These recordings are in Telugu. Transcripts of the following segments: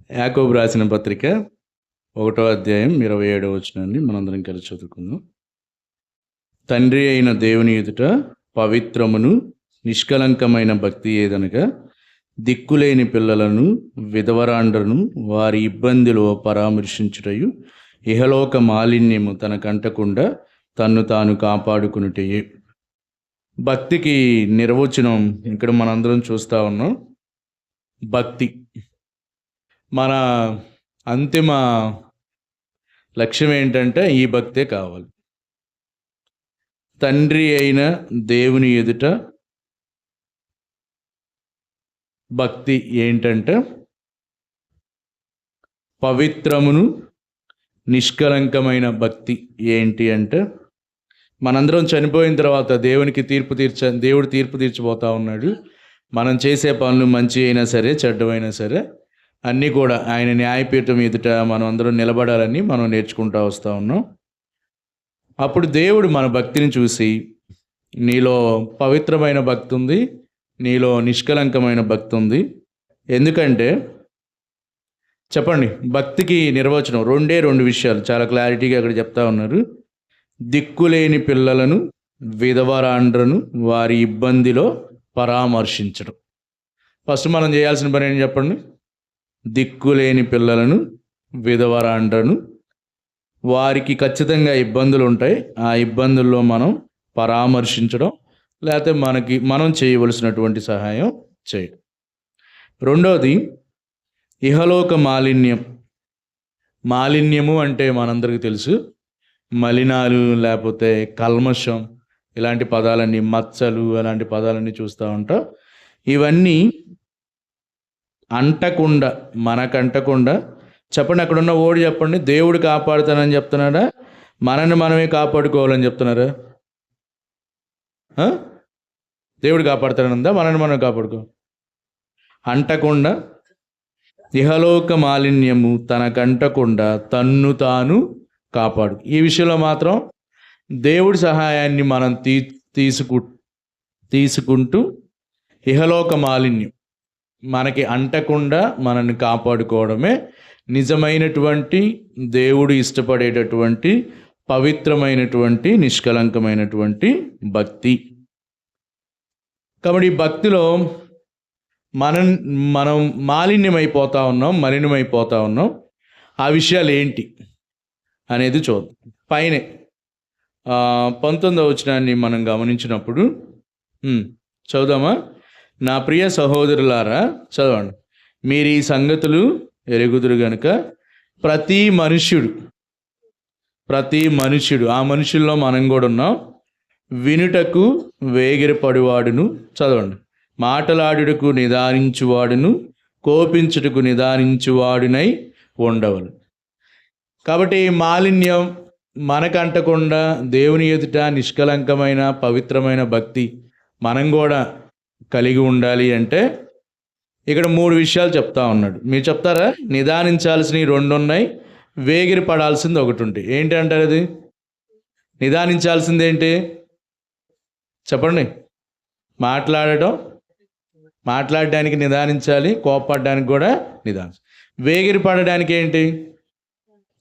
యాకోబు రాసిన పత్రిక 1వ అధ్యాయం 27వ వచనాన్ని మనందరం కలిసి చదువుకుందాం. తండ్రి అయిన దేవుని ఎదుట పవిత్రమును నిష్కలంకమైన భక్తి ఏదనగా దిక్కులేని పిల్లలను విధవరాండ్రను వారి ఇబ్బందిలో పరామర్శించుటయు ఇహలోక మాలిన్యము తనకంటకుండా తన్ను తాను కాపాడుకునుటయే. భక్తికి నిర్వచనం ఇక్కడ మనందరం చూస్తూ ఉన్నాం. భక్తి మన అంతిమ లక్ష్యం ఏంటంటే ఈ భక్తే కావాలి. తండ్రి అయిన దేవుని ఎదుట భక్తి ఏంటంటే పవిత్రమును నిష్కలంకమైన భక్తి ఏంటి అంటే మనందరం చనిపోయిన తర్వాత దేవుడు తీర్పు తీర్చిపోతా ఉన్నాడు. మనం చేసే పనులు మంచి అయినా సరే చెడ్డమైనా సరే అన్నీ కూడా ఆయన న్యాయపీఠం ఎదుట మనం అందరం నిలబడాలని మనం నేర్చుకుంటూ వస్తూ ఉన్నాం. అప్పుడు దేవుడు మన భక్తిని చూసి నీలో పవిత్రమైన భక్తి ఉంది, నీలో నిష్కలంకమైన భక్తి ఉంది. ఎందుకంటే చెప్పండి, భక్తికి నిర్వచనం రెండు విషయాలు చాలా క్లారిటీగా అక్కడ చెప్తా ఉన్నారు. దిక్కులేని పిల్లలను విధవరాండ్రను వారి ఇబ్బందిలో పరామర్శించడం. ఫస్ట్ మనం చేయాల్సిన పని ఏంటి చెప్పండి? దిక్కులేని పిల్లలను విధవరాండ్రను వారికి ఖచ్చితంగా ఇబ్బందులు ఉంటాయి, ఆ ఇబ్బందుల్లో మనం పరామర్శించడం, లేకపోతే మనం చేయవలసినటువంటి సహాయం చేయడం. రెండవది ఇహలోక మాలిన్యము అంటే మనందరికీ తెలుసు, మలినాలు లేకపోతే కల్మషం, ఇలాంటి పదాలన్నీ, మచ్చలు, అలాంటి పదాలన్నీ చూస్తూ ఉంటాం. ఇవన్నీ అంటకుండా, మనకంటకుండా చెప్పండి. అక్కడున్న ఓడి చెప్పండి, దేవుడు కాపాడుతానని చెప్తున్నాడా, మనల్ని మనమే కాపాడుకోవాలని చెప్తున్నారా? దేవుడు కాపాడుతానందా, మనల్ని మనం కాపాడుకో? అంటకుండా ఇహలోక మాలిన్యము తనకంటకుండా తన్ను తాను కాపాడు. ఈ విషయంలో మాత్రం దేవుడి సహాయాన్ని మనం తీసుకుంటూ ఇహలోక మాలిన్యం మనకి అంటకుండా మనల్ని కాపాడుకోవడమే నిజమైనటువంటి, దేవుడు ఇష్టపడేటటువంటి, పవిత్రమైనటువంటి, నిష్కలంకమైనటువంటి భక్తి. కాబట్టి ఈ భక్తిలో మనం మాలిన్యమైపోతూ ఉన్నాం, మలినమైపోతూ ఉన్నాం. ఆ విషయాలు ఏంటి అనేది చూద్దాం. పైనే 19వ వచనాన్ని మనం గమనించినప్పుడు చదువుదామా? నా ప్రియ సహోదరులారా, చదవండి. మీరు ఈ సంగతులు ఎరుగుదురు గనుక ప్రతి మనుష్యుడు, ఆ మనుషుల్లో మనం కూడా ఉన్నాం, వినుటకు వేగిరపడివాడును, చదవండి, మాటలాడుటకు నిదానించువాడును, కోపించుటకు నిదానించువాడునై ఉండవలు. కాబట్టి మాలిన్యం మనకంటకుండా దేవుని ఎదుట నిష్కలంకమైన పవిత్రమైన భక్తి మనం కూడా కలిగి ఉండాలి అంటే ఇక్కడ 3 విషయాలు చెప్తా ఉన్నాడు. మీరు చెప్తారా? నిదానించాల్సినవి 2 ఉన్నాయి, వేగిరి పడాల్సింది ఒకటి ఉంది. ఏంటి అంటారు అది? నిదానించాల్సింది ఏంటి చెప్పండి? మాట్లాడడానికి నిదానించాలి, కోపపడడానికి కూడా నిదానించాలి. వేగిరి పడడానికి ఏంటి?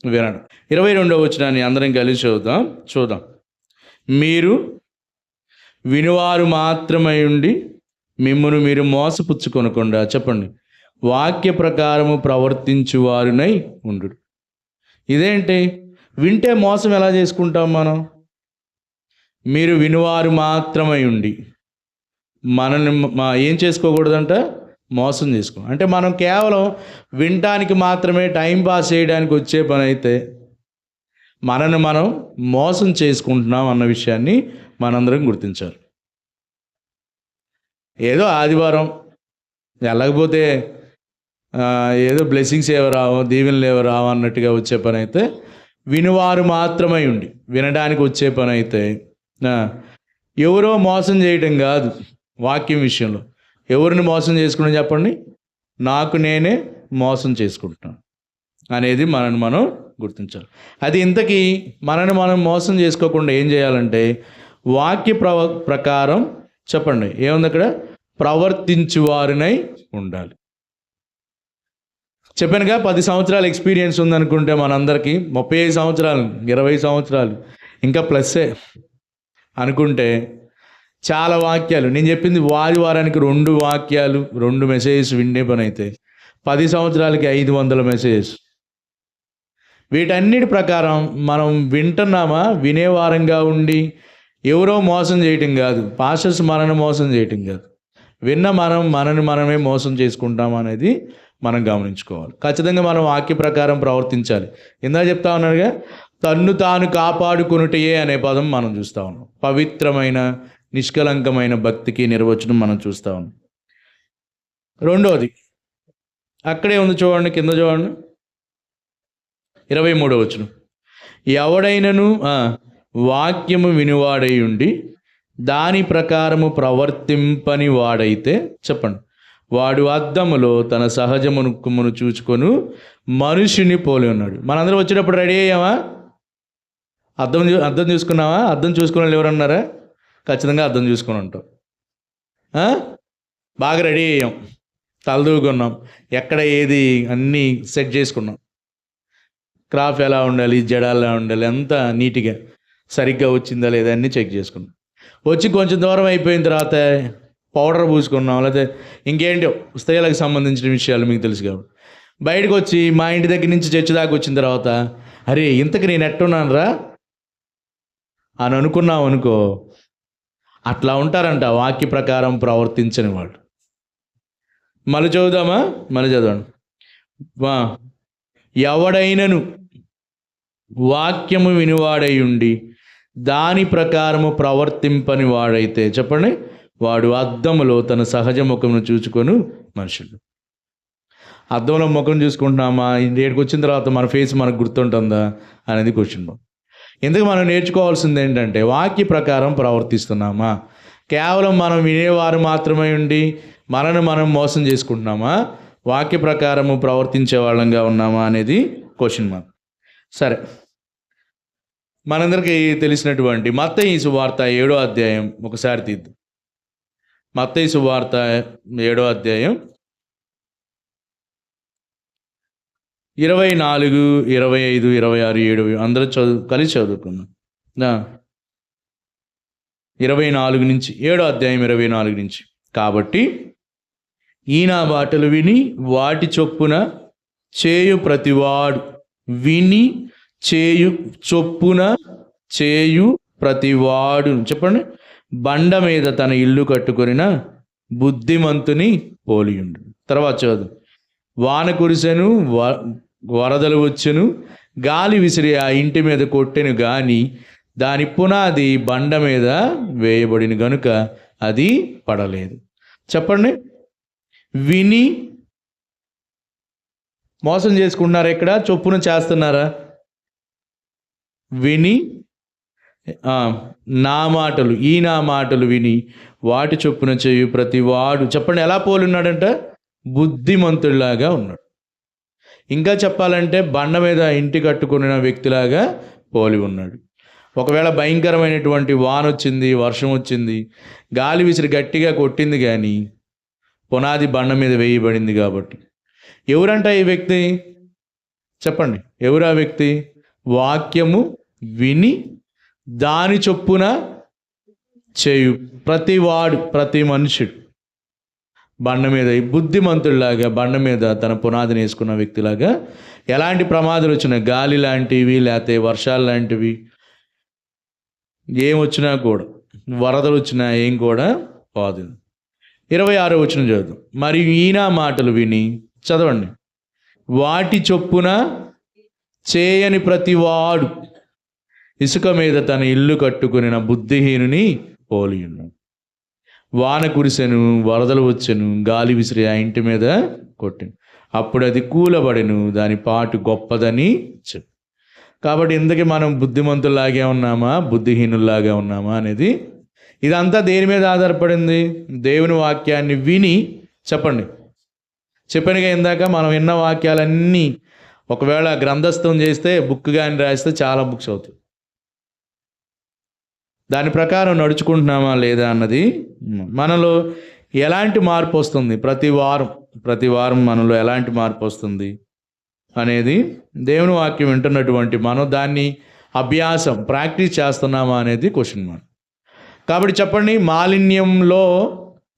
వినడం. 22వ వచనాన్ని అందరం కలిసి చూద్దాం. మీరు వినువారు మాత్రమై ఉండి మిమ్మును మీరు మోసపుచ్చుకొనకుండా, చెప్పండి, వాక్య ప్రకారము ప్రవర్తించువారునై ఉండు. ఇదేంటి? వింటే మోసం ఎలా చేసుకుంటాం మనం? మీరు వినువారు మాత్రమై ఉండి మనల్ని ఏం చేసుకోకూడదంట? మోసం చేసుకో. అంటే మనం కేవలం వినటానికి మాత్రమే, టైం పాస్ చేయడానికి వచ్చే పని అయితే మనల్ని మనం మోసం చేసుకుంటున్నాం అన్న విషయాన్ని మనందరం గుర్తించాలి. ఏదో ఆదివారం వెళ్ళకపోతే ఏదో బ్లెస్సింగ్స్ ఏవో రావో, దీవెనలు ఏవో రావో అన్నట్టుగా వచ్చే పని అయితే, వినువారు మాత్రమై ఉండి వినడానికి వచ్చే పని అయితే, ఎవరో మోసం చేయటం కాదు. వాక్యం విషయంలో ఎవరిని మోసం చేసుకుంటాం చెప్పండి? నాకు నేనే మోసం చేసుకుంటున్నాను అనేది మనల్ని మనం గుర్తించాలి. అది ఇంతకీ మనల్ని మనం మోసం చేసుకోకుండా ఏం చేయాలంటే వాక్య ప్రకారం, చెప్పండి, ఏముంది అక్కడ? ప్రవర్తించువారినై ఉండాలి. చెప్పానుగా 10 సంవత్సరాల ఎక్స్పీరియన్స్ ఉందనుకుంటే మనందరికీ 35 సంవత్సరాలు 20 సంవత్సరాలు ఇంకా ప్లస్సే అనుకుంటే చాలా వాక్యాలు నేను చెప్పింది వారానికి 2 వాక్యాలు 2 మెసేజెస్ వినే పని అయితే 10 సంవత్సరాలకి 500 మెసేజెస్. వీటన్నిటి ప్రకారం మనం వింటున్నామా, వినేవారంగా ఉండి ఎవరో మోసం చేయటం కాదు, పాస్టర్స్ మనల్ని మోసం చేయటం కాదు, విన్న మనమే మోసం చేసుకుంటాం అనేది మనం గమనించుకోవాలి. ఖచ్చితంగా మనం వాక్య ప్రకారం ప్రవర్తించాలి. ఇందాక చెప్తా ఉన్నాడుగా, తన్ను తాను కాపాడుకొనుటయే అనే పదం మనం చూస్తూ ఉన్నాం. పవిత్రమైన నిష్కలంకమైన భక్తికి నిర్వచనం మనం చూస్తూ ఉన్నాం. రెండోది అక్కడే ఉంది, చూడండి, కింద చూడండి, 23వ వచనం. ఎవడైనను వాక్యము వినివాడై ఉండి దాని ప్రకారము ప్రవర్తింపని వాడైతే, చెప్పండి, వాడు అద్దములో తన సహజ ముఖమును చూచుకొని మనుషుని పోలి ఉన్నాడు. మనందరం వచ్చేటప్పుడు రెడీ అయ్యామా? అద్దం చూసుకున్నావా? అద్దం చూసుకునే వాళ్ళు ఎవరన్నారా? ఖచ్చితంగా అద్దం చూసుకొని ఉంటాం. బాగా రెడీ అయ్యాం, తలదూకున్నాం, ఎక్కడ ఏది అన్నీ సెట్ చేసుకున్నాం. క్రాఫ్ ఎలా ఉండాలి, జడ ఎలా ఉండాలి, అంతా నీట్గా సరిగ్గా వచ్చిందా లేదా అన్నీ చెక్ చేసుకున్నాం. వచ్చి కొంచెం దూరం అయిపోయిన తర్వాత పౌడర్ పూసుకున్నాం, లేకపోతే ఇంకేంటో స్త్రీలకు సంబంధించిన విషయాలు మీకు తెలుసు కాబట్టి బయటకు వచ్చి మా ఇంటి దగ్గర నుంచి చర్చి దాకా వచ్చిన తర్వాత, అరే ఇంతకు నేను ఎట్టున్నాను రా అని అనుకున్నావు అనుకో, అట్లా ఉంటారంట వాక్య ప్రకారం ప్రవర్తించని వాళ్ళు. మళ్ళీ చదువుదామా? మళ్ళీ చదవండి. ఎవడైనను వాక్యము వినివాడై ఉండి దాని ప్రకారము ప్రవర్తింపని వాడైతే, చెప్పండి, వాడు అద్దములో తన సహజ ముఖమును చూచుకొని మనుషులు. అద్దంలో ముఖం చూసుకుంటున్నామా? ఇంటికి వచ్చిన తర్వాత మన ఫేస్ మనకు గుర్తుంటుందా అనేది క్వశ్చన్. ఎందుకు మనం నేర్చుకోవాల్సింది ఏంటంటే వాక్య ప్రకారం ప్రవర్తిస్తున్నామా? కేవలం మనం వినేవారు మాత్రమే ఉండి మనం మోసం చేసుకుంటున్నామా? వాక్య ప్రకారము ప్రవర్తించే వాళ్ళంగా ఉన్నామా అనేది క్వశ్చన్ మార్క్. సరే, మనందరికీ తెలిసినటువంటి మత్తయి సువార్త 7వ అధ్యాయం ఒకసారి తీద్దాం. మత్తయి సువార్త 7వ అధ్యాయం 24, 25, 26, 7 అందరూ కలిసి చదువుకుందాం. 24 నుంచి 7వ అధ్యాయం 24 నుంచి. కాబట్టి ఈయన మాటలు విని వాటి చొప్పున చేయు ప్రతివాడు, విని చేయు చొప్పున చేయు ప్రతివాడు, చెప్పండి, బండ మీద తన ఇల్లు కట్టుకొనిన బుద్ధిమంతుని పోలియుండు. తర్వాత చదువు. వాన కురిసెను, వరదలు వచ్చెను, గాలి విసిరి ఆ ఇంటి మీద కొట్టెను, గాని దాని పునాది బండ మీద వేయబడిన గనుక అది పడలేదు. చెప్పండి, విని మోసం చేసుకుంటున్నారా? ఇక్కడ చొప్పున చేస్తున్నారా? విని నా మాటలు విని వాటి చొప్పున చేయు ప్రతి వాడు, చెప్పండి, ఎలా పోలి ఉన్నాడంట? బుద్ధిమంతుడిలాగా ఉన్నాడు. ఇంకా చెప్పాలంటే బండ మీద ఇంటి కట్టుకున్న వ్యక్తిలాగా పోలి ఉన్నాడు. ఒకవేళ భయంకరమైనటువంటి వాన వచ్చింది, వర్షం వచ్చింది, గాలి విసిరి గట్టిగా కొట్టింది, కానీ పునాది బండ మీద వేయబడింది. కాబట్టి ఎవరంట ఈ వ్యక్తి? చెప్పండి, ఎవరు ఆ వ్యక్తి? వాక్యము విని దాని చొప్పున చేయు ప్రతివాడు, ప్రతి మనుషుడు బండ మీద, బుద్ధిమంతుడిలాగా బండ మీద తన పునాదిని వేసుకున్న వ్యక్తిలాగా ఎలాంటి ప్రమాదాలు వచ్చినా, గాలి లాంటివి లేకపోతే వర్షాలు లాంటివి ఏం వచ్చినా కూడా, వరదలు వచ్చినా ఏం కూడా పోదు. 26వ వచనం చదువు. మరియు ఈయన మాటలు విని, చదవండి, వాటి చొప్పున చేయని ప్రతివాడు ఇసుక మీద తన ఇల్లు కట్టుకుని బుద్ధిహీనుని పోలియున్నాడు. వాన కురిసెను, వరదలు వచ్చెను, గాలి విసిరి ఆ ఇంటి మీద కొట్టెను, అప్పుడు అది కూలబడెను, దాని పాటు గొప్పదని చెప్పు. కాబట్టి ఇందుకే మనం బుద్ధిమంతుల్లాగే ఉన్నామా, బుద్ధిహీనుల్లాగా ఉన్నామా అనేది, ఇదంతా దేని మీద ఆధారపడింది? దేవుని వాక్యాన్ని విని, చెప్పండి, చెప్పానుగా ఇందాక, మనం విన్న వాక్యాలన్నీ ఒకవేళ గ్రంథస్థం చేస్తే, బుక్ కానీ రాస్తే చాలా బుక్స్ అవుతాయి. దాని ప్రకారం నడుచుకుంటున్నామా లేదా అన్నది మనలో ఎలాంటి మార్పు వస్తుంది? ప్రతి వారం ప్రతి వారం మనలో ఎలాంటి మార్పు వస్తుంది అనేది దేవుని వాక్యం వింటున్నటువంటి మనం దాన్ని అభ్యాసం ప్రాక్టీస్ చేస్తున్నామా అనేది క్వశ్చన్ మార్క్. కాబట్టి చెప్పండి, మాలిన్యంలో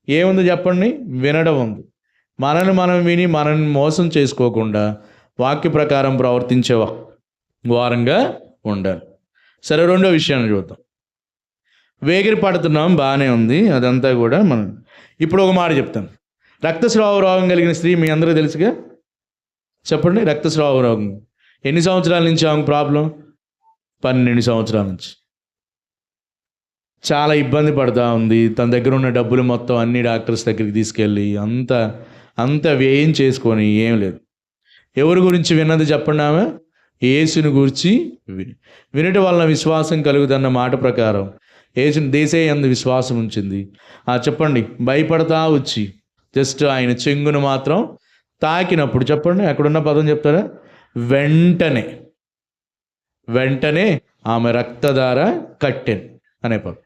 ఏముంది చెప్పండి? వినడం ఉంది. మనల్ని మనం విని మనల్ని మోసం చేసుకోకుండా వాక్య ప్రకారం ప్రవర్తించే వారంగా ఉండాలి. సరే, రెండో విషయాన్ని చూద్దాం. వేగిరి పడుతున్నాం, బాగానే ఉంది, అదంతా కూడా మనం. ఇప్పుడు ఒక మాట చెప్తాను. రక్తస్రావ రోగం కలిగిన స్త్రీ మీ అందరికీ తెలుసుగా. చెప్పండి, రక్తస్రావ రోగం ఎన్ని సంవత్సరాల నుంచి ఆమెకు ప్రాబ్లం? 12 సంవత్సరాల నుంచి చాలా ఇబ్బంది పడుతూ ఉంది. తన దగ్గర ఉన్న డబ్బులు మొత్తం అన్ని డాక్టర్స్ దగ్గరికి తీసుకెళ్ళి అంత వ్యయం చేసుకొని ఏం లేదు. ఎవరి గురించి విన్నది చెప్పండి? ఆమె యేసుని గురించి వినటం వలన విశ్వాసం కలుగుదన్న మాట ప్రకారం యేసుని దేశేయందు విశ్వాసం ఉంచింది. చెప్పండి, భయపడతా వచ్చి జస్ట్ ఆయన చెంగును మాత్రం తాకినప్పుడు, చెప్పండి అక్కడున్న పదం చెప్తారా? వెంటనే ఆమె రక్తధార కట్టెన్ అనే పదం.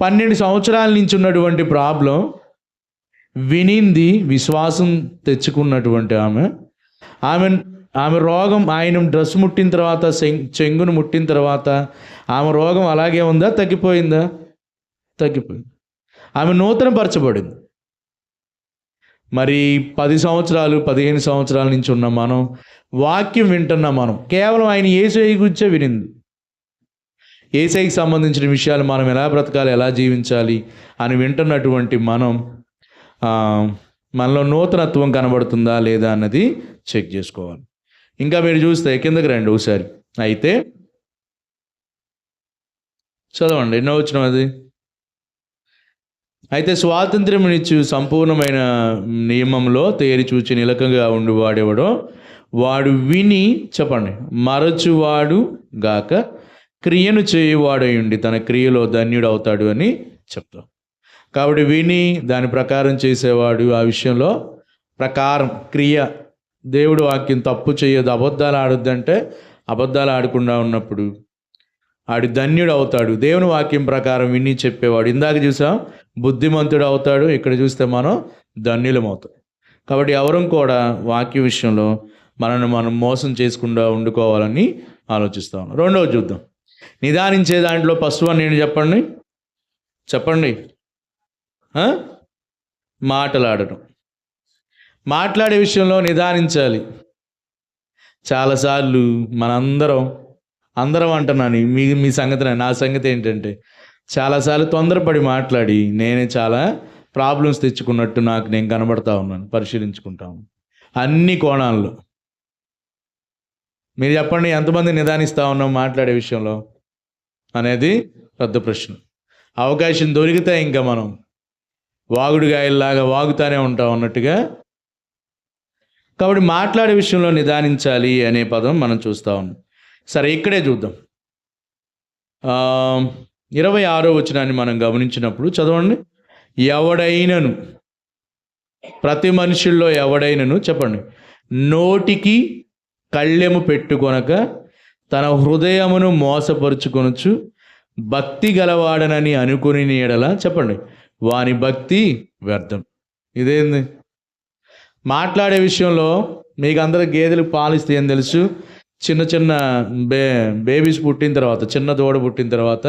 12 సంవత్సరాల నుంచి ఉన్నటువంటి ప్రాబ్లం వినింది, విశ్వాసం తెచ్చుకున్నటువంటి ఆమె రోగం ఆయన డ్రెస్ ముట్టిన తర్వాత, చెంగును ముట్టిన తర్వాత ఆమె రోగం అలాగే ఉందా? తగ్గిపోయిందా? తగ్గిపోయింది. ఆమె నూతనపరచబడింది. మరి 10 సంవత్సరాలు 15 సంవత్సరాల నుంచి ఉన్న మనం వాక్యం వింటున్నాం. మనం కేవలం ఆయన యేసయ్య గురించే వినింది. యేసయ్యకి సంబంధించిన విషయాలు మనం ఎలా బ్రతకాలి, ఎలా జీవించాలి అని వింటున్నటువంటి మనం మనలో నూతనత్వం కనబడుతుందా లేదా అన్నది చెక్ చేసుకోవాలి. ఇంకా మీరు చూస్తే కిందకి రండి ఒకసారి. అయితే చదవండి, ఎన్నో వచనం అది. అయితే స్వాతంత్ర్యమునిచ్చు సంపూర్ణమైన నియమంలో తేరి చూచి నిలకగా ఉండివాడెవడో వాడు విని, చెప్పండి, మరచువాడు గాక క్రియను చేయువాడై ఉండి తన క్రియలో ధన్యుడు అవుతాడు అని చెప్తాం. కాబట్టి విని దాని ప్రకారం చేసేవాడు, ఆ విషయంలో ప్రకారం క్రియ, దేవుడు వాక్యం తప్పు చేయొద్దు, అబద్ధాలు ఆడొద్దంటే అబద్ధాలు ఆడకుండా ఉన్నప్పుడు ఆడు ధన్యుడు అవుతాడు. దేవుని వాక్యం ప్రకారం విని చెప్పేవాడు. ఇందాక చూసాం బుద్ధిమంతుడు అవుతాడు, ఇక్కడ చూస్తే మనం ధన్యులం అవుతాం. కాబట్టి ఎవరం కూడా వాక్య విషయంలో మనల్ని మనం మోసం చేసుకుండా ఉండుకోవాలని ఆలోచిస్తాం. రెండవది చూద్దాం. నిదానించే దాంట్లో ఫస్ట్ వన్ నేను చెప్పండి మాటలాడటం. మాట్లాడే విషయంలో నిదానించాలి. చాలాసార్లు అందరం అంటున్నాను, మీ సంగతి, నా సంగతి ఏంటంటే చాలాసార్లు తొందరపడి మాట్లాడి నేనే చాలా ప్రాబ్లమ్స్ తెచ్చుకున్నట్టు నాకు నేను కనబడతా ఉన్నాను. పరిశీలించుకుంటాను అన్ని కోణాల్లో. మీరు చెప్పండి, ఎంతమంది నిదానిస్తూ ఉన్నాం మాట్లాడే విషయంలో అనేది పెద్ద ప్రశ్న. అవకాశం దొరికితే ఇంకా మనం వాగుడుగాయల్లాగా వాగుతానే ఉంటాం అన్నట్టుగా. కాబట్టి మాట్లాడే విషయంలో నిదానించాలి అనే పదం మనం చూస్తూ ఉన్నాం. సరే, ఇక్కడే చూద్దాం. 26వ వచనాన్ని మనం గమనించినప్పుడు చదవండి. ఎవడైనను, ప్రతి మనుషుల్లో ఎవడైనను, చెప్పండి, నోటికి కళ్ళెము పెట్టుకొనక తన హృదయమును మోసపరుచుకొనొచ్చు భక్తి గలవాడనని అనుకుని ఎడల, చెప్పండి, వాని భక్తి వ్యర్థం. ఇదేంది? మాట్లాడే విషయంలో మీకు అందరికి గేదెలు పాలిస్తే ఏం తెలుసు? చిన్న బేబీస్ పుట్టిన తర్వాత, చిన్న దూడ పుట్టిన తర్వాత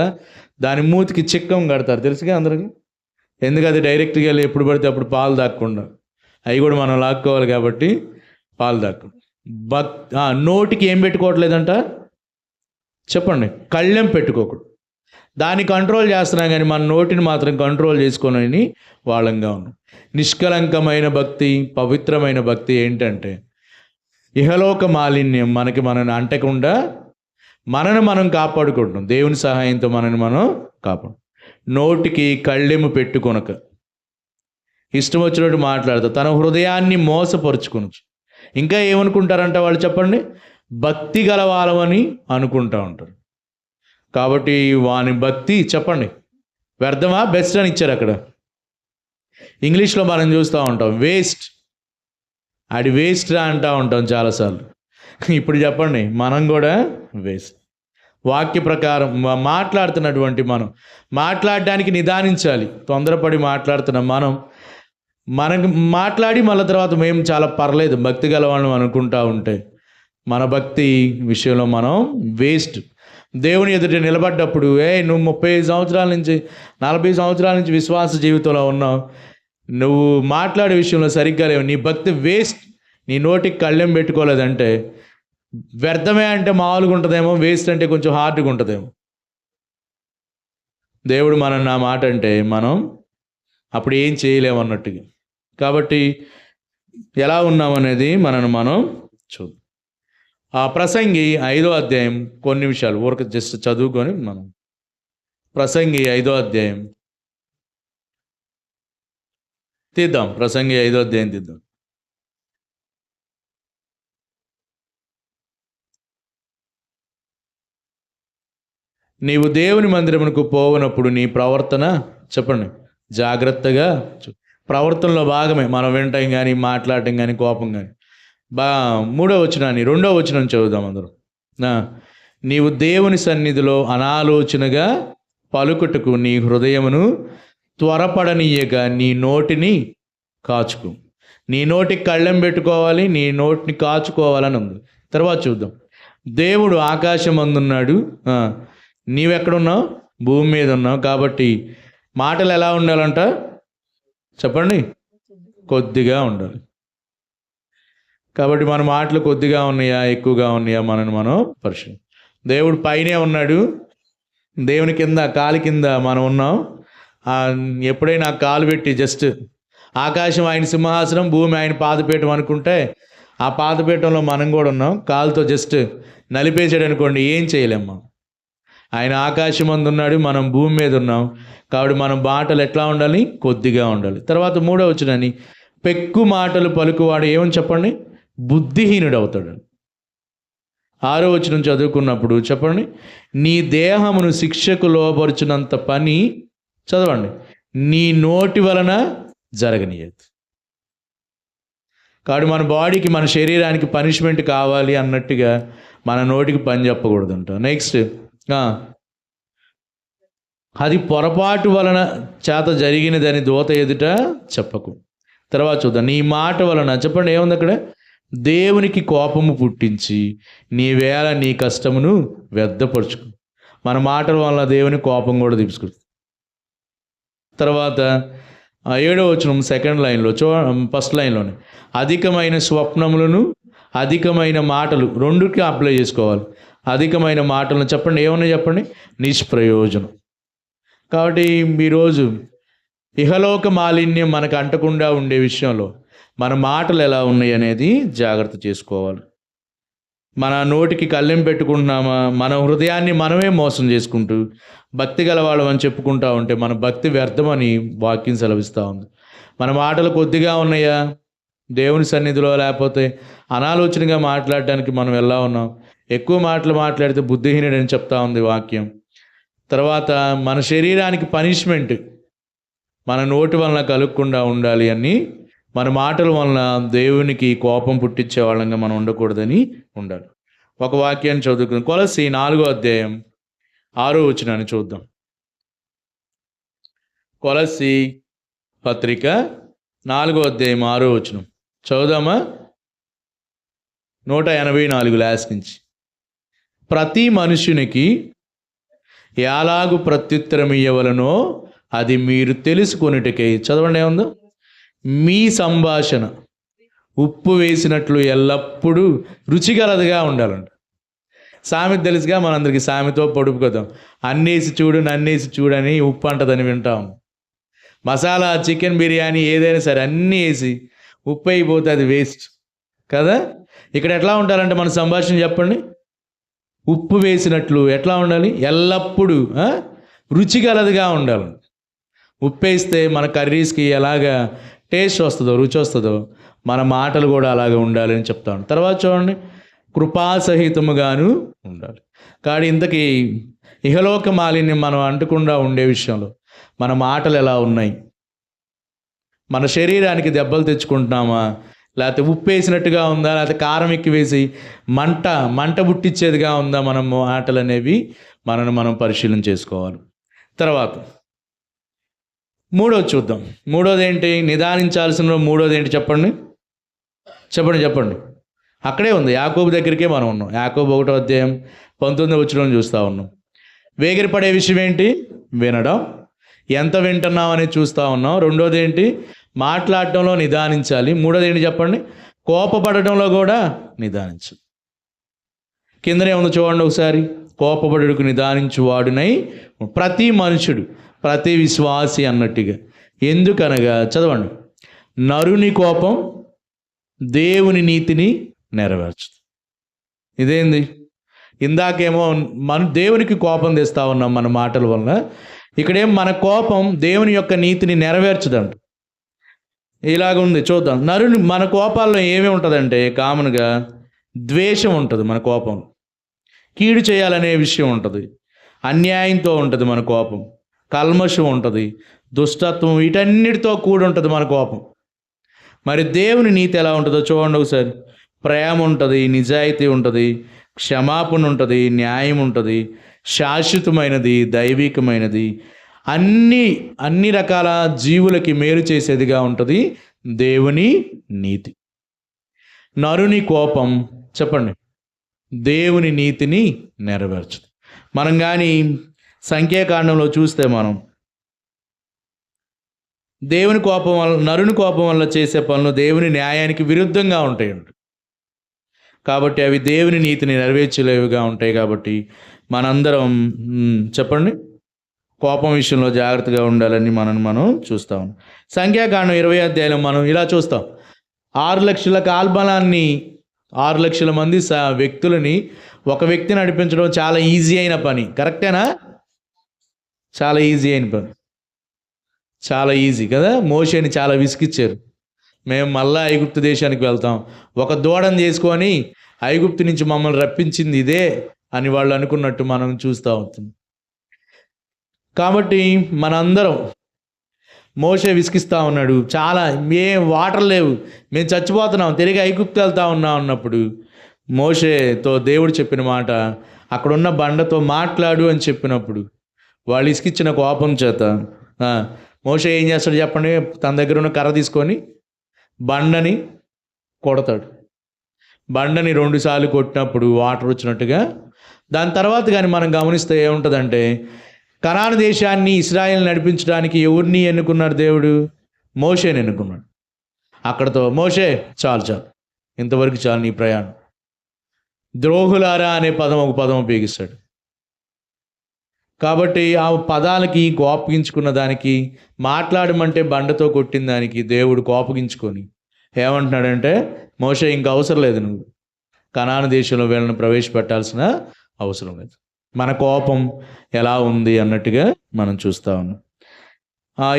దాని మూతికి చిక్కం కడతారు, తెలుసుగా అందరికి. ఎందుకు? అది డైరెక్ట్గా వెళ్ళి ఎప్పుడు పడితే అప్పుడు పాలు దాక్కుండా, అవి కూడా మనం లాక్కోవాలి కాబట్టి పాలు దాక్కుండా. నోటికి ఏం పెట్టుకోవట్లేదంట? చెప్పండి, కళ్ళెం పెట్టుకోకూడదు. దాన్ని కంట్రోల్ చేస్తున్నాం కానీ మన నోటిని మాత్రం కంట్రోల్ చేసుకోనని వాళ్ళంగా ఉన్నాం. నిష్కలంకమైన భక్తి, పవిత్రమైన భక్తి ఏంటంటే ఇహలోక మాలిన్యం మనల్ని అంటకుండా మనను మనం కాపాడుకుంటాం. దేవుని సహాయంతో మనని మనం కాపాడు. నోటికి కళ్ళెము పెట్టుకొనక ఇష్టం వచ్చినట్టు మాట్లాడతా తన హృదయాన్ని మోసపరుచుకొనొచ్చు. ఇంకా ఏమనుకుంటారంట వాళ్ళు? చెప్పండి, భక్తి గలవాళ్ళమని అనుకుంటా ఉంటారు. కాబట్టి వాని భక్తి, చెప్పండి, వ్యర్థమా బెస్ట్ అని ఇచ్చారు అక్కడ. ఇంగ్లీష్లో మనం చూస్తూ ఉంటాం వేస్ట్, అది వేస్ట్ అంటూ ఉంటాం చాలాసార్లు. ఇప్పుడు చెప్పండి, మనం కూడా వేస్ట్. వాక్య ప్రకారం మాట్లాడుతున్నటువంటి మనం మాట్లాడడానికి నిదానించాలి. తొందరపడి మాట్లాడుతున్న మనం మనకు మాట్లాడి మళ్ళీ తర్వాత మేము చాలా పర్లేదు భక్తి గలవాళ్ళం అనుకుంటా ఉంటే మన భక్తి విషయంలో మనం వేస్ట్. దేవుని ఎదుట నిలబడ్డప్పుడు నువ్వు 30 సంవత్సరాల నుంచి 40 సంవత్సరాల నుంచి విశ్వాస జీవితంలో ఉన్నావు, నువ్వు మాట్లాడే విషయంలో సరిగ్గా లేవు, నీ భక్తి వేస్ట్, నీ నోటికి కళ్ళెం పెట్టుకోలేదంటే వ్యర్థమే అంటే మామూలుగా ఉంటుందేమో, వేస్ట్ అంటే కొంచెం హార్డ్గా ఉంటుందేమో. దేవుడు మనం నా మాట అంటే మనం అప్పుడు ఏం చేయలేమన్నట్టుగా. కాబట్టి ఎలా ఉన్నామనేది మనం చూద్దాం. ఆ ప్రసంగి 5వ అధ్యాయం కొన్ని విషయాలు ఊరికి జస్ట్ చదువుకొని మనం ప్రసంగి 5వ అధ్యాయం తీద్దాం. ప్రసంగి 5వ అధ్యాయం తీద్దాం. నీవు దేవుని మందిరమునకు పోవనప్పుడు నీ ప్రవర్తన చెప్పండి జాగ్రత్తగా ప్రవర్తనలో భాగమే మనం వినటం కానీ మాట్లాడటం కానీ కోపం కానీ. 3వ వచనాన్ని 2వ వచనం చదువుదాం అందరూ. నీవు దేవుని సన్నిధిలో అనాలోచనగా పలుకుటకు నీ హృదయమును త్వరపడనీయక నీ నోటిని కాచుకు. నీ నోటికి కళ్ళెం పెట్టుకోవాలి, నీ నోటిని కాచుకోవాలని ఉంది. తర్వాత చూద్దాం. దేవుడు ఆకాశం అందున్నాడు, నీవెక్కడున్నావు? భూమి మీద ఉన్నావు. కాబట్టి మాటలు ఎలా ఉండాలంట చెప్పండి? కొద్దిగా ఉండాలి. కాబట్టి మన మాటలు కొద్దిగా ఉన్నాయా ఎక్కువగా ఉన్నాయా మనం పరిశీలి. దేవుడు పైనే ఉన్నాడు, దేవుని కింద కాలి కింద మనం ఉన్నాం. ఎప్పుడైనా కాలు పెట్టి జస్ట్ ఆకాశం ఆయన సింహాసనం, భూమి ఆయన పాదపీఠం అనుకుంటే ఆ పాదపీఠంలో మనం కూడా ఉన్నాం. కాలుతో జస్ట్ నలిపేసాడు అనుకోండి, ఏం చేయలేం మనం. ఆయన ఆకాశం అందు ఉన్నాడు, మనం భూమి మీద ఉన్నాం. కాబట్టి మన మాటలు ఎట్లా ఉండాలి? కొద్దిగా ఉండాలి. తర్వాత 3వ వచనాన్ని పెక్కు మాటలు పలుకువాడు ఏమని చెప్పండి? బుద్ధిహీనుడు అవుతాడు. 6వ వచనం చదువుకున్నప్పుడు చెప్పండి, నీ దేహమును శిక్షకు లోబరుచున్నంత పని చదవండి నీ నోటి వలన జరగనీయదు. కాబట్టి మన బాడీకి మన శరీరానికి పనిష్మెంట్ కావాలి అన్నట్టుగా మన నోటికి పని చెప్పకూడదంట. నెక్స్ట్, అది పొరపాటు వలన చేత జరిగినదని దూత ఎదుట చెప్పకు. తర్వాత చూద్దాం, నీ మాట వలన చెప్పండి ఏముంది అక్కడ? దేవునికి కోపము పుట్టించి నీ వేళ నీ కష్టమును వ్యర్థపరుచుకు. మన మాటల వలన దేవుని కోపం కూడా తీసుకుంటుంది. తర్వాత 7వ వచనం సెకండ్ లైన్లో ఫస్ట్ లైన్లోనే అధికమైన స్వప్నములను అధికమైన మాటలు రెండుకి అప్లై చేసుకోవాలి. అధికమైన మాటలను చెప్పండి ఏమన్నా చెప్పండి? నిష్ప్రయోజనం. కాబట్టి ఈరోజు ఇహలోక మాలిన్యం మనకు అంటకుండా ఉండే విషయంలో మన మాటలు ఎలా ఉన్నాయి అనేది జాగ్రత్త చేసుకోవాలి. మన నోటికి కళ్ళెం పెట్టుకుంటున్నామా? మన హృదయాన్ని మనమే మోసం చేసుకుంటూ భక్తి గలవాళ్ళం అని చెప్పుకుంటా ఉంటే మన భక్తి వ్యర్థమని వాక్యం సెలవిస్తూ ఉంది. మన మాటలు కొద్దిగా ఉన్నాయా దేవుని సన్నిధిలో? లేకపోతే అనాలోచనగా మాట్లాడడానికి మనం ఎలా ఉన్నాం? ఎక్కువ మాటలు మాట్లాడితే బుద్ధిహీనుడని చెప్తా ఉంది వాక్యం. తర్వాత మన శరీరానికి పనిష్మెంట్ మన నోటి వలన కలుగకుండా ఉండాలి అని, మన మాటల వలన దేవునికి కోపం పుట్టించే వాళ్ళంగా మనం ఉండకూడదని ఉండాలి. ఒక వాక్యాన్ని చదువుకుని కొలస్సీ 4వ అధ్యాయం 6వ వచనాన్ని చూద్దాం. కొలస్సీ పత్రిక 4వ అధ్యాయం 6వ వచనం చదువుదామా? 184 లాస్ట్ నుంచి. ప్రతి మనుషునికి ఎలాగు ప్రత్యుత్తరం ఇయ్యవలనో అది మీరు తెలుసుకొనుటకై చదవండి ఏముందో, మీ సంభాషణ ఉప్పు వేసినట్లు ఎల్లప్పుడూ రుచిగలదిగా ఉండాలంట. సామెత తెలుసుగా మనందరికీ, సామెతో పొడుపు కదా, అన్నేసి చూడు నన్నేసి చూడని ఉప్పు అంటదని వింటాం. మసాలా చికెన్ బిర్యానీ ఏదైనా సరే అన్నీ వేసి ఉప్పు అయిపోతే అది వేస్ట్ కదా. ఇక్కడ ఎట్లా ఉంటారంటే మన సంభాషణ చెప్పండి, ఉప్పు వేసినట్లు ఎట్లా ఉండాలి? ఎల్లప్పుడూ రుచిగలదిగా ఉండాలి. ఉప్పు వేస్తే మన కర్రీస్కి ఎలాగా టేస్ట్ వస్తుందో, రుచి వస్తుందో, మన మాటలు కూడా అలాగే ఉండాలి అని చెప్తాను. తర్వాత చూడండి, కృపాసహితముగాను ఉండాలి. కాబట్టి ఇంతకీ ఇహలోక మాలిన్యం మనం అంటకుండా ఉండే విషయంలో మన మాటలు ఎలా ఉన్నాయి? మన శరీరానికి దెబ్బలు తెచ్చుకుంటున్నామా? లేకపోతే ఉప్పు వేసినట్టుగా ఉందా? లేకపోతే కారం ఎక్కువ వేసి మంట పుట్టించేదిగా ఉందా? మన మాటలు అనేవి మనం పరిశీలన చేసుకోవాలి. తర్వాత మూడోది చూద్దాం. మూడోది ఏంటి? నిదానించాల్సిన మూడోది ఏంటి చెప్పండి? చెప్పండి. అక్కడే ఉంది. యాకోబు దగ్గరికే మనం ఉన్నాం. యాకోబు 1వ అధ్యాయం 19వ వచనం చూస్తూ ఉన్నాం. వేగిరపడే విషయం ఏంటి? వినడం. ఎంత వింటున్నాం అనేది చూస్తూ ఉన్నాం. రెండోది ఏంటి? మాట్లాడటంలో నిదానించాలి. మూడోది ఏంటి చెప్పండి? కోపపడటంలో కూడా నిదానించాలి. కిందనే ఉంది చూడండి ఒకసారి. కోపపడుటకు నిదానించువాడునై ప్రతి మనుషుడు, ప్రతి విశ్వాసి అన్నట్టుగా. ఎందుకనగా చదవండి, నరుని కోపం దేవుని నీతిని నెరవేర్చదు. ఇదేంది? ఇందాకేమో దేవునికి కోపం తెస్తా ఉన్నాం మన మాటల వల్ల. ఇక్కడేం మన కోపం దేవుని యొక్క నీతిని నెరవేర్చదంట. ఇలాగ ఉంది చూద్దాం. మన కోపాల్లో ఏమేమి ఉంటుందంటే కామన్గా ద్వేషం ఉంటుంది మన కోపం. కీడు చేయాలనే విషయం ఉంటుంది. అన్యాయంతో ఉంటుంది మన కోపం. కల్మషం ఉంటుంది. దుష్టత్వం, వీటన్నిటితో కూడి ఉంటుంది మన కోపం. మరి దేవుని నీతి ఎలా ఉంటుందో చూడండి ఒకసారి. ప్రేమ ఉంటుంది, నిజాయితీ ఉంటుంది, క్షమాపణ ఉంటుంది, న్యాయం ఉంటుంది, శాశ్వతమైనది, దైవికమైనది, అన్ని రకాల జీవులకి మేలు చేసేదిగా ఉంటుంది దేవుని నీతి. నరుని కోపం చెప్పండి దేవుని నీతిని నెరవేర్చదు. మనం కానీ సంఖ్యాకాండంలో చూస్తే మనం నరుని కోపం వల్ల చేసే పనులు దేవుని న్యాయానికి విరుద్ధంగా ఉంటాయండి. కాబట్టి అవి దేవుని నీతిని నెరవేర్చలేవిగా ఉంటాయి. కాబట్టి మనందరం చెప్పండి కోపం విషయంలో జాగ్రత్తగా ఉండాలని మనం చూస్తాం. సంఖ్యాకాండం 20వ అధ్యాయంలో మనం ఇలా చూస్తాం. 6 లక్షల కాల్బలాన్ని 6 లక్షల మంది వ్యక్తులని ఒక వ్యక్తి నడిపించడం చాలా ఈజీ అయిన పని. కరెక్టేనా? చాలా ఈజీ అయిన పని. చాలా ఈజీ కదా. మోషేని చాలా విసిగిచ్చారు. మేము మళ్ళా ఐగుప్తు దేశానికి వెళ్తాం, ఒక దూడను చేసుకొని ఐగుప్తు నుంచి మమ్మల్ని రప్పించింది ఇదే అని వాళ్ళు అనుకున్నట్టు మనం చూస్తూ అవుతుంది. కాబట్టి మనందరం మోషే విసిగిస్తూ ఉన్నాడు. చాలా వాటర్ లేవు, మేము చచ్చిపోతున్నాం, తిరిగి ఐగుప్తు వెళ్తా ఉన్నాం అన్నప్పుడు మోషేతో దేవుడు చెప్పిన మాట, అక్కడున్న బండతో మాట్లాడు అని చెప్పినప్పుడు వాళ్ళు ఇసుకిచ్చిన కోపం చేత మోషే ఏం చేస్తాడు చెప్పండి? తన దగ్గర ఉన్న కర్ర తీసుకొని బండని కొడతాడు. బండని 2 సార్లు కొట్టినప్పుడు వాటర్ వచ్చినట్టుగా. దాని తర్వాత కానీ మనం గమనిస్తే ఏముంటుందంటే, కనాను దేశాన్ని ఇశ్రాయేలు నడిపించడానికి ఎవరిని ఎన్నుకున్నాడు దేవుడు? మోషేని ఎన్నుకున్నాడు. అక్కడతో మోషే చాలు, ఇంతవరకు చాలు నీ ప్రయాణం. ద్రోహులారా అనే ఒక పదం ఉపయోగిస్తాడు. కాబట్టి ఆ పదాలకి కోపగించుకున్న దానికి, మాట్లాడమంటే బండతో కొట్టిన దానికి దేవుడు కోపగించుకొని ఏమంటున్నాడంటే, మోషే ఇంక అవసరం లేదు, నువ్వు కనాను దేశంలో వీళ్ళని ప్రవేశపెట్టాల్సిన అవసరం లేదు. మన కోపం ఎలా ఉంది అన్నట్టుగా మనం చూస్తూ ఉన్నాం.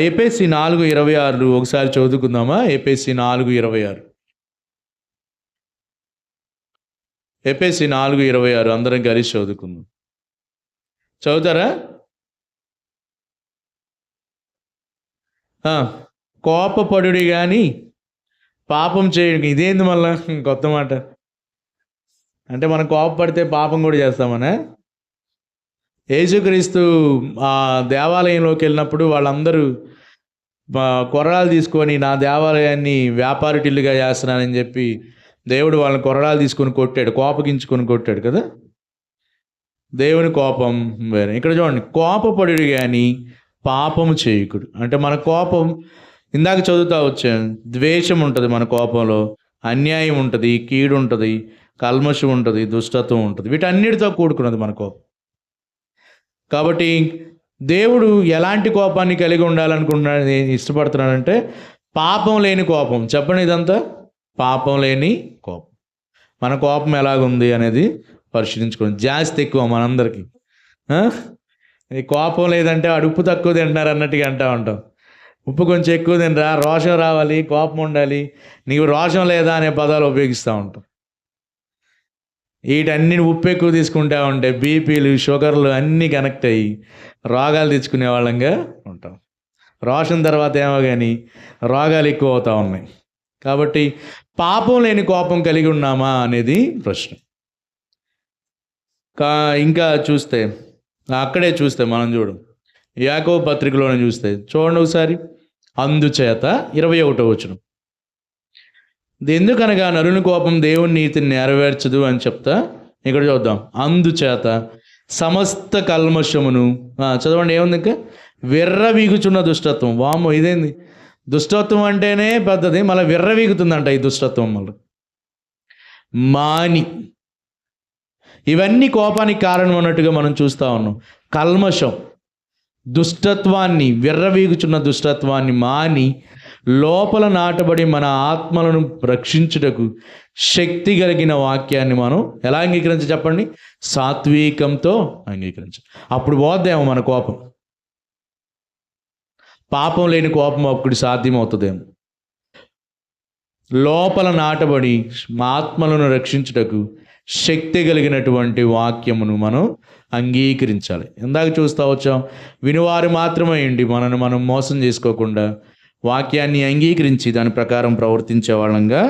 ఎఫెసీ 4:26 ఒకసారి చదువుకుందామా? ఎఫెసీ 4:26. ఎఫెసీ 4:26 అందరం కలిసి చదువుకుందాం. చదువుతారా? కోపపడుడి కానీ పాపం చేయడు. ఇదేంది మళ్ళా కొత్త మాట? అంటే మనం కోపపడితే పాపం కూడా చేస్తామనే? యేసుక్రీస్తు ఆ దేవాలయంలోకి వెళ్ళినప్పుడు వాళ్ళందరూ కొరడాలు తీసుకొని నా దేవాలయాన్ని వ్యాపారిటిల్లుగా చేస్తున్నానని చెప్పి దేవుడు వాళ్ళని కొరడాలు తీసుకొని కొట్టాడు, కోపగించుకొని కొట్టాడు కదా. దేవుని కోపం వేరే. ఇక్కడ చూడండి, కోపపడుడు కానీ పాపము చేయకుడు. అంటే మన కోపం ఇందాక చదువుతా వచ్చాను, ద్వేషం ఉంటుంది మన కోపంలో, అన్యాయం ఉంటుంది, కీడు ఉంటుంది, కల్మషం ఉంటుంది, దుష్టత్వం ఉంటుంది, వీటన్నిటితో కూడుకున్నది మన కోపం. కాబట్టి దేవుడు ఎలాంటి కోపాన్ని కలిగి ఉండాలనుకుంటున్నాడు, ఇష్టపడుతున్నాడంటే పాపం లేని కోపం. చెప్పండి, ఇదంతా పాపం లేని కోపం. మన కోపం ఎలాగుంది అనేది పరిశీలించుకోండి. జాస్తి ఎక్కువ మనందరికీ. కోపం లేదంటే ఉప్పు తక్కువ తింటున్నారు అన్నట్టుగా అంటూ ఉంటాం. ఉప్పు కొంచెం ఎక్కువ తినరా, రోషం రావాలి, కోపం ఉండాలి, నీకు రోషం లేదా అనే పదాలు ఉపయోగిస్తూ ఉంటాం. వీటన్ని ఉప్పు ఎక్కువ తీసుకుంటా ఉంటే బీపీలు, షుగర్లు అన్నీ కనెక్ట్ అయ్యి రోగాలు తెచ్చుకునే వాళ్ళంగా ఉంటాం. రోషం తర్వాత ఏమో కానీ రోగాలు ఎక్కువ అవుతూ ఉన్నాయి. కాబట్టి పాపం లేని కోపం కలిగి ఉన్నామా అనేది ప్రశ్న. ఇంకా అక్కడే చూస్తే మనం యాకోబు పత్రికలోనే చూస్తే చూడండి ఒకసారి. అందుచేత 21వ వచనం, ఎందుకనగా నరుని కోపం దేవుని నీతిని నెరవేర్చదు అని చెప్తా. ఇక్కడ చూద్దాం. అందుచేత సమస్త కల్మషమును చదవండి. ఏముంది ఇంకా? విర్రవీగుచున్న దుష్టత్వం. వామ్మో, ఇదేంది? దుష్టత్వం అంటేనే పెద్దది, మళ్ళీ విర్రవీగుతుందంట ఈ దుష్టత్వం. మళ్ళీ మాని, ఇవన్నీ కోపానికి కారణం అన్నట్టుగా మనం చూస్తూ ఉన్నాం. కల్మషం, దుష్టత్వాన్ని, విర్రవీగుచున్న దుష్టత్వాన్ని మాని లోపల నాటబడి మన ఆత్మలను రక్షించుటకు శక్తి కలిగిన వాక్యాన్ని మనం ఎలా అంగీకరించి చెప్పండి? సాత్వికంతో అంగీకరించాలి. అప్పుడు పోద్దేమో మన కోపం. పాపం లేని కోపం అప్పుడు సాధ్యమవుతుందేమో. లోపల నాటబడి మా ఆత్మలను రక్షించుటకు శక్తి కలిగినటువంటి వాక్యమును మనం అంగీకరించాలి. ఇందాక చూస్తూ వచ్చాం, వినువారు మాత్రమే అండి మనను మనం మోసం చేసుకోకుండా వాక్యాన్ని అంగీకరించి దాని ప్రకారం ప్రవర్తించే వాళ్ళంగా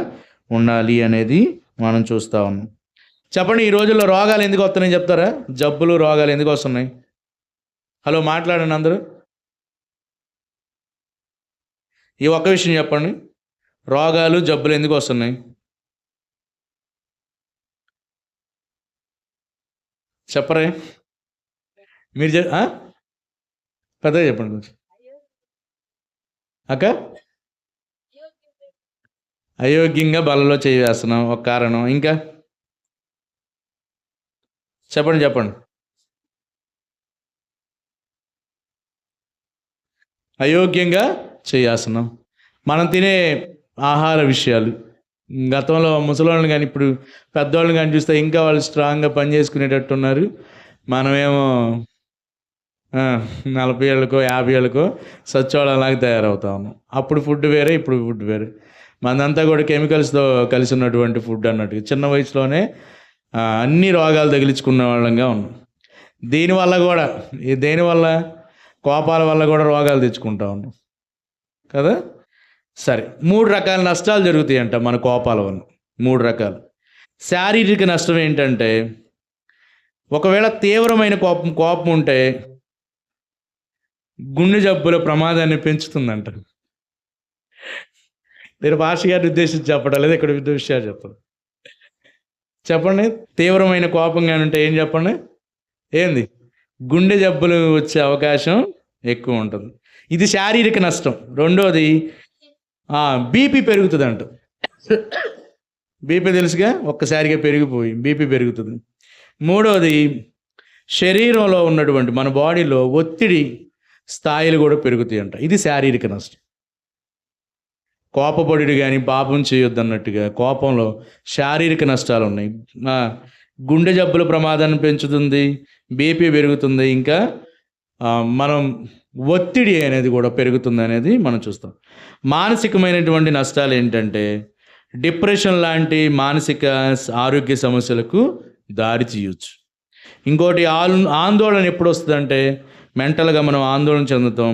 ఉండాలి అనేది మనం చూస్తూ ఉన్నాం. చెప్పండి, ఈ రోజుల్లో రోగాలు ఎందుకు వస్తున్నాయి చెప్తారా? జబ్బులు, రోగాలు ఎందుకు వస్తున్నాయి? హలో, మాట్లాడండి అందరూ. ఈ ఒక్క విషయం చెప్పండి, రోగాలు, జబ్బులు ఎందుకు వస్తున్నాయి? చెప్పరే, మీరు పెద్దగా చెప్పండి కొంచెం. అక్క, అయోగ్యంగా బలలో చేయి వేస్తున్నాం ఒక కారణం. ఇంకా చెప్పండి. అయోగ్యంగా చేయాసనం, మనం తినే ఆహార విషయాలు. గతంలో ముసలోళ్ళని కానీ ఇప్పుడు పెద్దవాళ్ళని కానీ చూస్తే ఇంకా వాళ్ళు స్ట్రాంగ్గా పనిచేసుకునేటట్టున్నారు. మనమేమో 40 ఏళ్ళకో 50 ఏళ్ళకో సచ్చోళంలాగా తయారవుతా ఉన్నాం. అప్పుడు ఫుడ్ వేరే, ఇప్పుడు ఫుడ్ వేరే. మనంతా కూడా కెమికల్స్తో కలిసి ఉన్నటువంటి ఫుడ్ అన్నట్టు చిన్న వయసులోనే అన్ని రోగాలు తగిలించుకున్న వాళ్ళంగా ఉన్నాం. దేనివల్ల కోపాల వల్ల కూడా రోగాలు తెచ్చుకుంటా ఉన్నాం కదా. సరే, 3 రకాల నష్టాలు జరుగుతాయంట మన కోపాల వల్ల. 3 రకాలు. శారీరక నష్టం ఏంటంటే, ఒకవేళ తీవ్రమైన కోపం ఉంటే గుండె జబ్బుల ప్రమాదాన్ని పెంచుతుందంట. నేను భాష గారిని ఉద్దేశించి చెప్పడం లేదు, ఇక్కడ విషయాలు చెప్పండి. తీవ్రమైన కోపం కానీ ఉంటే ఏం చెప్పండి? ఏంది? గుండె జబ్బులు వచ్చే అవకాశం ఎక్కువ ఉంటుంది. ఇది శారీరక నష్టం. రెండోది బీపీ పెరుగుతుందంట. బీపీ తెలుసుగా, ఒక్కసారిగా పెరిగిపోయి బీపీ పెరుగుతుంది. మూడోది, శరీరంలో ఉన్నటువంటి మన బాడీలో ఒత్తిడి స్థాయిలు కూడా పెరుగుతాయంట. ఇది శారీరక నష్టం. కోపపడుడు కానీ పాపం చేయొద్దు అన్నట్టుగా కోపంలో శారీరక నష్టాలు ఉన్నాయి. గుండె జబ్బుల ప్రమాదాన్ని పెంచుతుంది, బీపీ పెరుగుతుంది, ఇంకా మనం ఒత్తిడి అనేది కూడా పెరుగుతుంది అనేది మనం చూస్తాం. మానసికమైనటువంటి నష్టాలు ఏంటంటే, డిప్రెషన్ లాంటి మానసిక ఆరోగ్య సమస్యలకు దారి తీయవచ్చు. ఇంకోటి, ఆందోళన ఎప్పుడు వస్తుందంటే, మెంటల్గా మనం ఆందోళన చెందుతాం.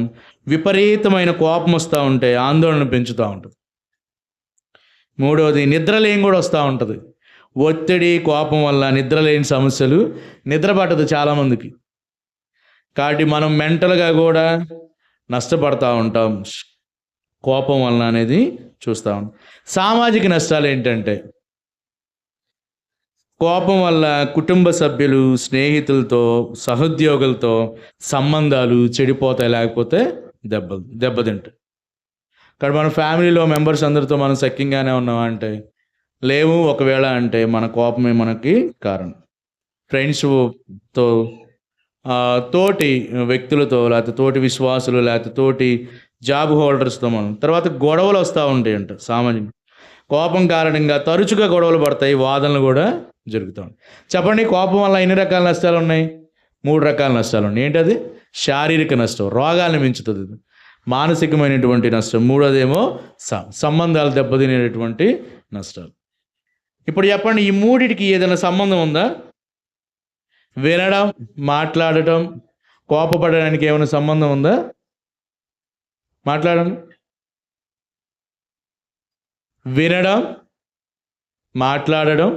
విపరీతమైన కోపం వస్తూ ఉంటే ఆందోళన పెంచుతూ ఉంటుంది. మూడవది, నిద్రలేం కూడా వస్తూ ఉంటుంది. ఒత్తిడి, కోపం వల్ల నిద్రలేని సమస్యలు, నిద్ర పట్టదు చాలామందికి. కాబట్టి మనం మెంటల్గా కూడా నష్టపడతా ఉంటాం కోపం వలన అనేది చూస్తూ ఉంటాం. సామాజిక నష్టాలు ఏంటంటే, కోపం వల్ల కుటుంబ సభ్యులు, స్నేహితులతో, సహోద్యోగులతో సంబంధాలు చెడిపోతాయి, లేకపోతే దెబ్బతింటాయి. ఇక్కడ మన ఫ్యామిలీలో మెంబర్స్ అందరితో మనం సఖ్యంగానే ఉన్నామా అంటే లేవు. ఒకవేళ అంటే మన కోపమే మనకి కారణం. ఫ్రెండ్స్తో, తోటి వ్యక్తులతో, లేకపోతే తోటి విశ్వాసులు, లేకపోతే తోటి జాబ్ హోల్డర్స్తో మనం తర్వాత గొడవలు వస్తూ ఉంటాయంట. సామాజిక కోపం కారణంగా తరచుగా గొడవలు పడతాయి, వాదనలు కూడా జరుగుతూ ఉంటాయి. చెప్పండి, కోపం వల్ల ఎన్ని రకాల నష్టాలు ఉన్నాయి? 3 రకాల నష్టాలు ఉన్నాయి. ఏంటది? శారీరక నష్టం, రోగాలను పెంచుతుంది. మానసికమైనటువంటి నష్టం. మూడోదేమో సంబంధాలు దెబ్బతినేటటువంటి నష్టాలు. ఇప్పుడు చెప్పండి, ఈ మూడిటికి ఏదైనా సంబంధం ఉందా? వినడం, మాట్లాడటం, కోపపడడానికి ఏమైనా సంబంధం ఉందా? మాట్లాడండి. వినడం, మాట్లాడడం,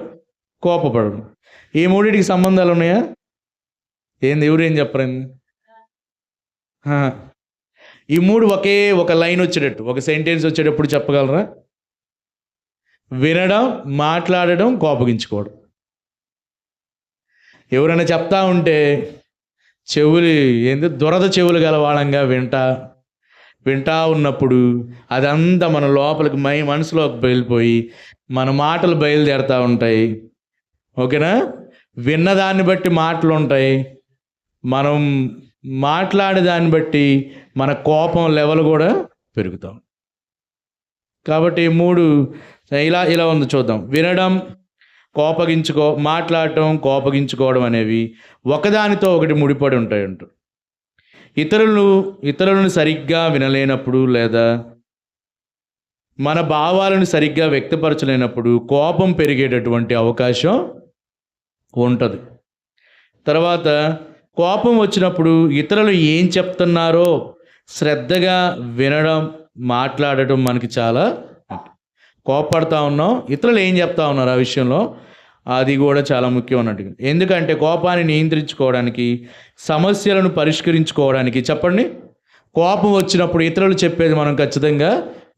కోపపడడం, ఈ మూడిటికి సంబంధాలు ఉన్నాయా? ఎవరేం చెప్పరండి? ఆ, ఈ మూడు ఒక లైన్ వచ్చేటట్టు, ఒక సెంటెన్స్ వచ్చేటప్పుడు చెప్పగలరా? వినడం, మాట్లాడడం, కోపగించుకోవడం. ఎవరైనా చెప్తా ఉంటే చెవులు దురద చెవులు గలవాళ్ళంగా వింటా ఉన్నప్పుడు అదంతా మన లోపలికి మనసులోకి వెళ్ళిపోయి మన మాటలు బయలుదేరుతూ ఉంటాయి. ఓకేనా? విన్నదాన్ని బట్టి మాటలు ఉంటాయి, మనం మాట్లాడే దాన్ని బట్టి మన కోపం లెవెల్ కూడా పెరుగుతాం. కాబట్టి మూడు ఇలా ఉంది, చూద్దాం. వినడం, మాట్లాడటం, కోపగించుకోవడం అనేవి ఒకదానితో ఒకటి ముడిపడి ఉంటాయంట. ఇతరులను సరిగ్గా వినలేనప్పుడు లేదా మన భావాలను సరిగ్గా వ్యక్తపరచలేనప్పుడు కోపం పెరిగేటటువంటి అవకాశం ఉంటుంది. తర్వాత కోపం వచ్చినప్పుడు ఇతరులు ఏం చెప్తున్నారో శ్రద్ధగా వినడం, మాట్లాడటం మనకి చాలా కోపపడతా ఉన్నాం, ఇతరులు ఏం చెప్తా ఉన్నారు ఆ విషయంలో, అది కూడా చాలా ముఖ్యం అన్నట్టు. ఎందుకంటే కోపాన్ని నియంత్రించుకోవడానికి, సమస్యలను పరిష్కరించుకోవడానికి, చెప్పండి, కోపం వచ్చినప్పుడు ఇతరులు చెప్పేది మనం ఖచ్చితంగా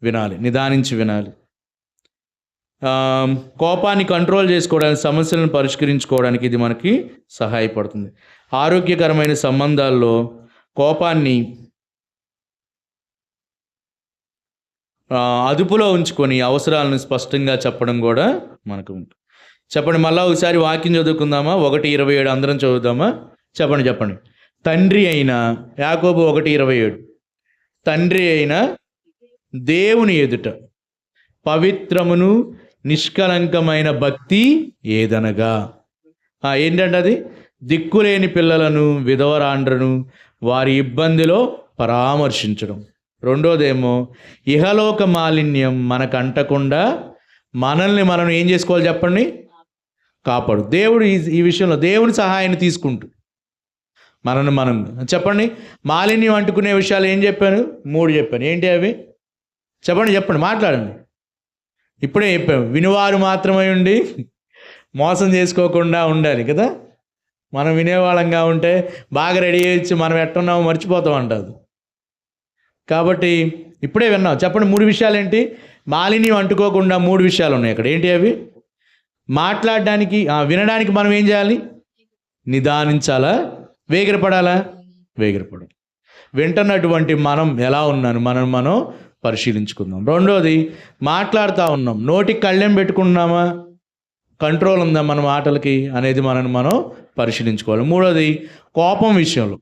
వినాలి, నిదానించి వినాలి. కోపాన్ని కంట్రోల్ చేసుకోవడానికి, సమస్యలను పరిష్కరించుకోవడానికి ఇది మనకి సహాయపడుతుంది. ఆరోగ్యకరమైన సంబంధాల్లో కోపాన్ని అదుపులో ఉంచుకొని అవసరాలను స్పష్టంగా చెప్పడం కూడా మనకు ఉంటుంది. చెప్పండి, మళ్ళీ ఒకసారి వాక్యం చదువుకుందామా? 1:27 అందరం చదువుదామా? చెప్పండి. తండ్రి అయిన యాకోబు 1:27, తండ్రి అయిన దేవుని ఎదుట పవిత్రమును నిష్కలంకమైన భక్తి ఏదనగా, ఏంటంటే అది దిక్కులేని పిల్లలను, విధవరాండ్రను వారి ఇబ్బందిలో పరామర్శించడం. రెండోదేమో ఇహలోక మాలిన్యం మనకంటకుండా మనల్ని మనం ఏం చేసుకోవాలి చెప్పండి? కాపాడు. దేవుడు ఈ విషయంలో దేవుని సహాయాన్ని తీసుకుంటూ మనం చెప్పండి, మాలిన్యం అంటుకునే విషయాలు ఏం చెప్పాను? 3 చెప్పాను. ఏంటి అవి? చెప్పండి, మాట్లాడండి. ఇప్పుడే చెప్పాము, వినివారు మాత్రమే ఉండి మోసం చేసుకోకుండా ఉండాలి కదా. మనం వినేవాళ్ళంగా ఉంటే బాగా రెడీ అయ్యి మనం ఎట్టున్నామో మర్చిపోతాం అంటారు. కాబట్టి ఇప్పుడే విన్నాం. చెప్పండి, 3 విషయాలు ఏంటి? మాలిన్యం అంటుకోకుండా 3 విషయాలు ఉన్నాయి అక్కడ. ఏంటి అవి? మాట్లాడడానికి, వినడానికి మనం ఏం చేయాలి? నిదానించాలా? వేగిరపడాలా? వేగిరపడాలి. వింటున్నటువంటి మనం ఎలా ఉన్నాను మనం పరిశీలించుకుందాం. రెండోది, మాట్లాడుతూ ఉన్నాం, నోటికి కళ్ళెం పెట్టుకుంటున్నామా, కంట్రోల్ ఉందా మన మాటలకి అనేది మనం పరిశీలించుకోవాలి. మూడోది, కోపం విషయంలో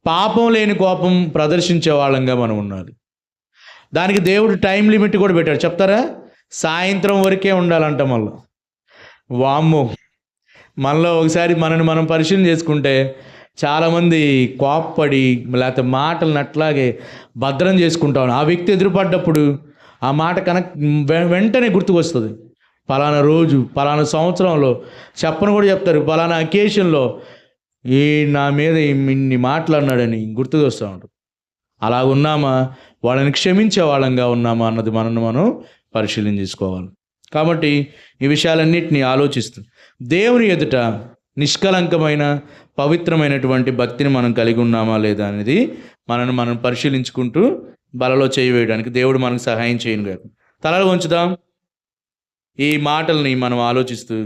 పాపం లేని కోపం ప్రదర్శించే వాళ్ళంగా మనం ఉండాలి. దానికి దేవుడు టైం లిమిట్ కూడా పెట్టాడు. చెప్తారా? సాయంత్రం వరకే ఉండాలంట. వామ్మో, మనలో ఒకసారి మనల్ని మనం పరిశీలన చేసుకుంటే చాలామంది కోప్పడి లేకపోతే మాటలను అట్లాగే భద్రం చేసుకుంటాం. ఆ వ్యక్తి ఎదురుపడ్డప్పుడు ఆ మాట వెంటనే గుర్తుకొస్తుంది. పలానా రోజు, పలానా సంవత్సరంలో చెప్పను కూడా చెప్తారు, పలానా అకేషన్లో నా మీద ఇన్ని మాట్లాడినాడని గుర్తుకు వస్తూ ఉంటుంది. అలా ఉన్నామా, వాళ్ళని క్షమించే వాళ్ళంగా ఉన్నామా అన్నది మనం పరిశీలన చేసుకోవాలి. కాబట్టి ఈ విషయాలన్నింటినీ ఆలోచిస్తూ దేవుని ఎదుట నిష్కలంకమైన పవిత్రమైనటువంటి భక్తిని మనం కలిగి ఉన్నామా లేదా అనేది మనం పరిశీలించుకుంటూ బలలో చేయవేయడానికి దేవుడు మనకు సహాయం చేయను కాదు. తలలు వంచుదాం. ఈ మాటల్ని మనం ఆలోచిస్తూ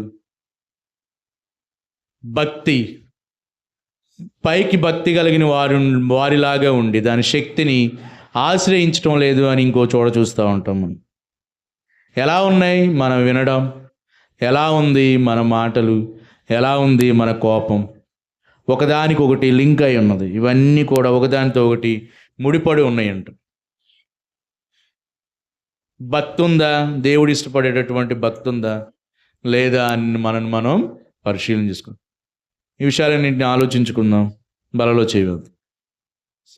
భక్తి, పైకి భక్తి కలిగిన వారిలాగా ఉండి దాని శక్తిని ఆశ్రయించడం లేదు అని ఇంకో చోట చూస్తూ ఉంటాం. మనం ఎలా ఉన్నాయి మనం వినడం, ఎలా ఉంది మన మాటలు, ఎలా ఉంది మన కోపం, ఒకదానికొకటి లింక్ అయి ఉన్నది. ఇవన్నీ కూడా ఒకదానితో ఒకటి ముడిపడి ఉన్నాయంట. భక్తి ఉందా? దేవుడు ఇష్టపడేటటువంటి భక్తి ఉందా లేదా అని మనం పరిశీలన చేసుకుందాం. ఈ విషయాలన్నింటినీ ఆలోచించుకుందాం. బలలో చేయవద్దు.